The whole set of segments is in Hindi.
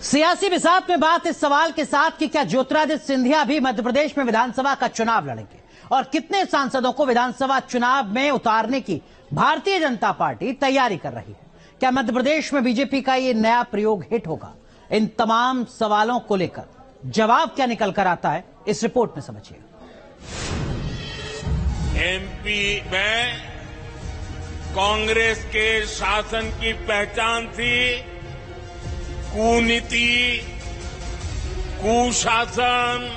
सियासी बिसात में बात इस सवाल के साथ कि क्या ज्योतिरादित्य सिंधिया भी मध्य प्रदेश में विधानसभा का चुनाव लड़ेंगे और कितने सांसदों को विधानसभा चुनाव में उतारने की भारतीय जनता पार्टी तैयारी कर रही है। क्या मध्य प्रदेश में बीजेपी का ये नया प्रयोग हिट होगा? इन तमाम सवालों को लेकर जवाब क्या निकल कर आता है, इस रिपोर्ट में समझिए। एमपी में कांग्रेस के शासन की पहचान थी कुनीति, कुशासन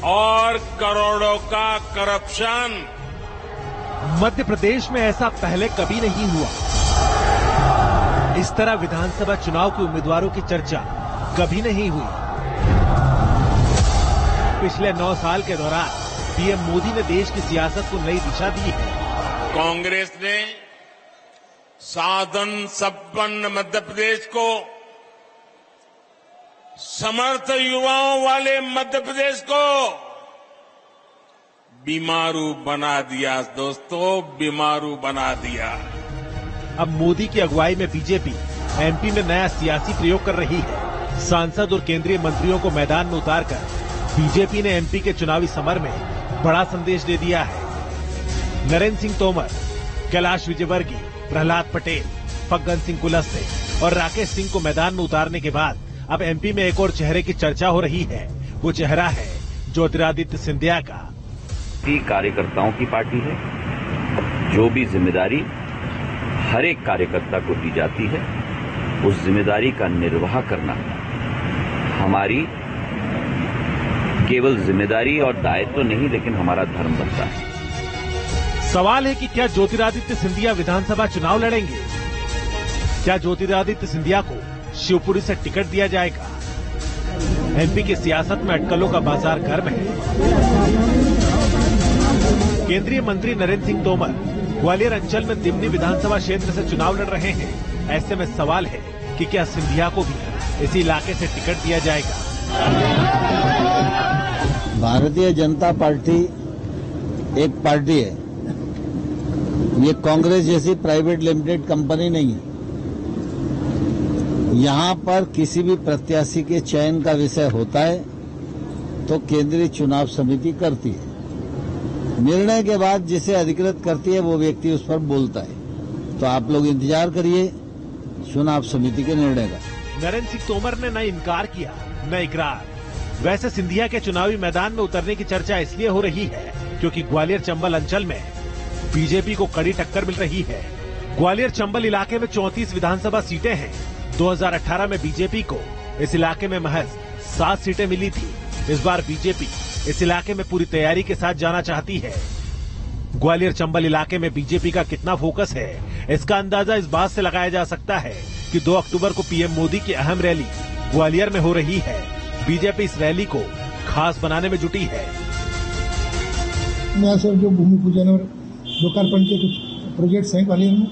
और करोड़ों का करप्शन। मध्य प्रदेश में ऐसा पहले कभी नहीं हुआ। इस तरह विधानसभा चुनाव के उम्मीदवारों की चर्चा कभी नहीं हुई। पिछले 9 साल के दौरान पीएम मोदी ने देश की सियासत को नई दिशा दी है। कांग्रेस ने साधन संपन्न मध्य प्रदेश को समर्थ युवाओं वाले मध्य प्रदेश को बीमारू बना दिया। दोस्तों, बीमारू बना दिया। अब मोदी की अगुवाई में बीजेपी एमपी में नया सियासी प्रयोग कर रही है। सांसद और केंद्रीय मंत्रियों को मैदान में उतारकर बीजेपी ने एमपी के चुनावी समर में बड़ा संदेश दे दिया है। नरेंद्र सिंह तोमर, कैलाश विजयवर्गीय, प्रहलाद पटेल, फग्गन सिंह कुलस्ते और राकेश सिंह को मैदान में उतारने के बाद अब एमपी में एक और चेहरे की चर्चा हो रही है। वो चेहरा है ज्योतिरादित्य सिंधिया का। कार्यकर्ताओं की पार्टी है। जो भी जिम्मेदारी हर एक कार्यकर्ता को दी जाती है, उस जिम्मेदारी का निर्वाह करना हमारी केवल जिम्मेदारी और दायित्व नहीं, लेकिन हमारा धर्म बनता है। सवाल है कि क्या ज्योतिरादित्य सिंधिया विधानसभा चुनाव लड़ेंगे? क्या ज्योतिरादित्य सिंधिया को शिवपुरी से टिकट दिया जाएगा? एमपी की सियासत में अटकलों का बाजार गर्म है। केंद्रीय मंत्री नरेंद्र सिंह तोमर ग्वालियर अंचल में दिमनी विधानसभा क्षेत्र से चुनाव लड़ रहे हैं। ऐसे में सवाल है कि क्या सिंधिया को भी इसी इलाके से टिकट दिया जाएगा? भारतीय जनता पार्टी एक पार्टी है, ये कांग्रेस जैसी प्राइवेट लिमिटेड कंपनी नहीं है। यहाँ पर किसी भी प्रत्याशी के चयन का विषय होता है तो केंद्रीय चुनाव समिति करती है। निर्णय के बाद जिसे अधिकृत करती है वो व्यक्ति उस पर बोलता है। तो आप लोग इंतजार करिए चुनाव समिति के निर्णय का। नरेंद्र सिंह तोमर ने न इनकार किया न इकरार। वैसे सिंधिया के चुनावी मैदान में उतरने की चर्चा इसलिए हो रही है क्योंकि ग्वालियर चंबल अंचल में बीजेपी को कड़ी टक्कर मिल रही है। ग्वालियर चंबल इलाके में 34 विधानसभा सीटें हैं। 2018 में बीजेपी को इस इलाके में महज 7 सीटें मिली थी। इस बार बीजेपी इस इलाके में पूरी तैयारी के साथ जाना चाहती है। ग्वालियर चंबल इलाके में बीजेपी का कितना फोकस है, इसका अंदाजा इस बात से लगाया जा सकता है कि 2 अक्टूबर को पीएम मोदी की अहम रैली ग्वालियर में हो रही है। बीजेपी इस रैली को खास बनाने में जुटी है। यहाँ सर जो भूमि पूजन और लोकार्पण के कुछ प्रोजेक्ट्स हैं ग्वालियर में,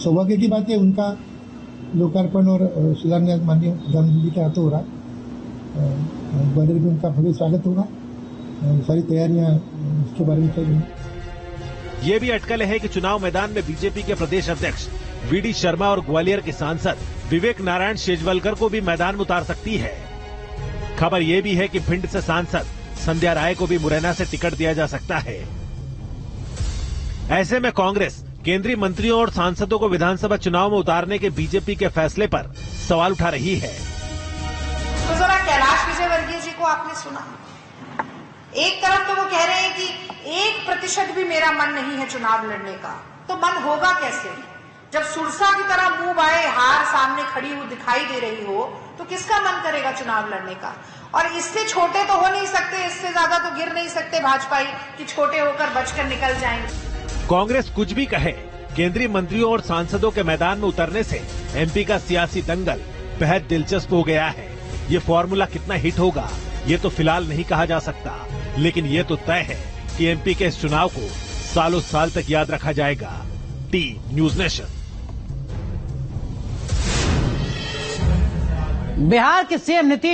सौभाग्य की बात है उनका लोकार्पण और शिलान्यास माननीय प्रधानमंत्री के हाथों हो रहा है। ग्वालियर में उनका भव्य स्वागत होगा। सारी तैयारियां इसके बारे में चल रही हैं। ये भी अटकल है कि चुनाव मैदान में बीजेपी के प्रदेश अध्यक्ष वीडी शर्मा और ग्वालियर के सांसद विवेक नारायण शेजवलकर को भी मैदान में उतार सकती है। खबर ये भी है कि भिंड से सांसद संध्या राय को भी मुरैना से टिकट दिया जा सकता है। ऐसे में कांग्रेस केंद्रीय मंत्रियों और सांसदों को विधानसभा चुनाव में उतारने के बीजेपी के फैसले पर सवाल उठा रही है। तो जरा कैलाश विजयवर्गीय जी को आपने सुना? एक तरफ तो वो कह रहे हैं कि 1% भी मेरा मन नहीं है चुनाव लड़ने का। तो मन होगा कैसे जब सुरसा की तरह मुंह बाए हार सामने खड़ी हुई दिखाई दे रही हो? तो किसका मन करेगा चुनाव लड़ने का? और इससे छोटे तो हो नहीं सकते, इससे ज्यादा तो गिर नहीं सकते भाजपाई कि छोटे होकर बचकर निकल जाएंगे। कांग्रेस कुछ भी कहे, केंद्रीय मंत्रियों और सांसदों के मैदान में उतरने से एमपी का सियासी दंगल बेहद दिलचस्प हो गया है। ये फॉर्मूला कितना हिट होगा ये तो फिलहाल नहीं कहा जा सकता, लेकिन ये तो तय है कि एमपी के इस चुनाव को सालों साल तक याद रखा जाएगा। T news nation. बिहार के सीएम नीतीश